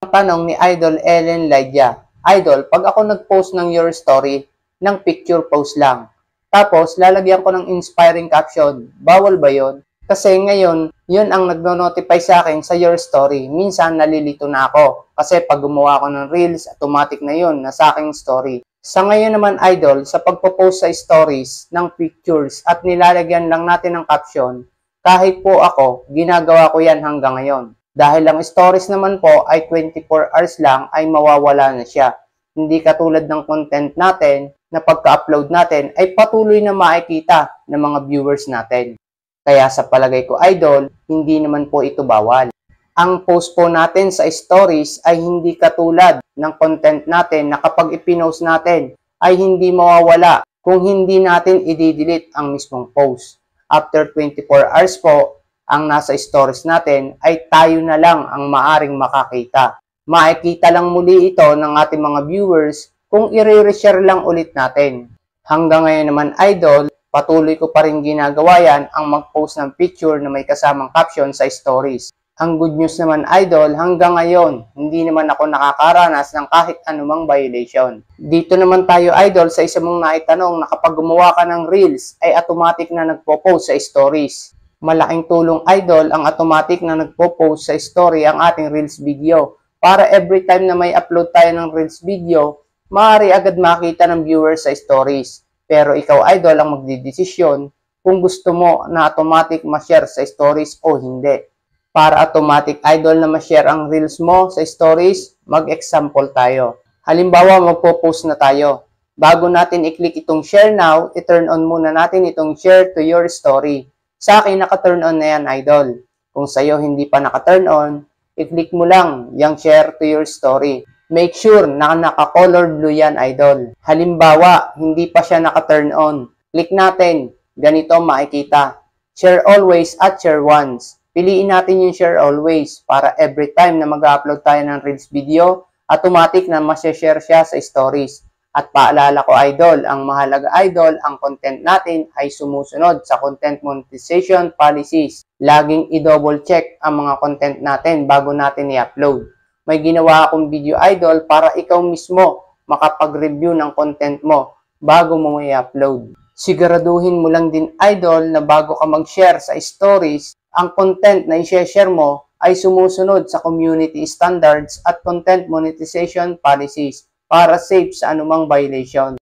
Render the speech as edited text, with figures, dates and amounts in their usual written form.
Tanong ni Idol Ellen Lydia, Idol, pag ako nag-post ng your story, ng picture post lang, tapos lalagyan ko ng inspiring caption, bawal ba yon? Kasi ngayon, yun ang nagno-notify sa akin sa your story. Minsan nalilito na ako. Kasi pag gumawa ko ng reels, automatic na yun, nasa aking story. Sa ngayon naman, Idol, sa pagpo-post sa stories ng pictures at nilalagyan lang natin ng caption, kahit po ako, ginagawa ko yan hanggang ngayon. Dahil ang stories naman po ay 24 hours lang ay mawawala na siya. Hindi katulad ng content natin na pagka-upload natin ay patuloy na makikita ng mga viewers natin. Kaya sa palagay ko, Idol, hindi naman po ito bawal. Ang post po natin sa stories ay hindi katulad ng content natin na kapag ipinost natin ay hindi mawawala kung hindi natin i-delete ang mismong post. After 24 hours po, ang nasa stories natin ay tayo na lang ang maaring makakita. Makikita lang muli ito ng ating mga viewers kung i-reshare lang ulit natin. Hanggang ngayon naman, Idol, patuloy ko pa rin ginagawa yan ang mag-post ng picture na may kasamang caption sa stories. Ang good news naman, Idol, hanggang ngayon, hindi naman ako nakakaranas ng kahit anumang violation. Dito naman tayo, Idol, sa isa mong naitanong na kapag gumawa ka ng reels, ay automatic na nagpo-post sa stories. Malaking tulong, Idol, ang automatic na nagpo-post sa story ang ating reels video. Para every time na may upload tayo ng reels video, maaari agad makita ng viewers sa stories. Pero ikaw, Idol, ang magdidesisyon kung gusto mo na automatic ma-share sa stories o hindi. Para automatic, Idol, na ma-share ang reels mo sa stories, mag-example tayo. Halimbawa, magpo-post na tayo. Bago natin i-click itong share now, i-turn on muna natin itong share to your story. Sa akin, naka-turn on na yan, Idol. Kung sa'yo hindi pa naka-turn on, i-click mo lang yung share to your story. Make sure na naka-color blue yan, Idol. Halimbawa, hindi pa siya naka-turn on. Click natin. Ganito makikita. Share always at share once. Piliin natin yung share always para every time na mag-upload tayo ng reels video, automatic na ma-share siya sa stories. At paalala ko, Idol, ang mahalaga, Idol, ang content natin ay sumusunod sa content monetization policies. Laging i-double check ang mga content natin bago natin i-upload. May ginawa akong video, Idol, para ikaw mismo makapag-review ng content mo bago mo i-upload. Siguraduhin mo lang din, Idol, na bago ka mag-share sa stories, ang content na i-share mo ay sumusunod sa community standards at content monetization policies para safe sa anumang violation.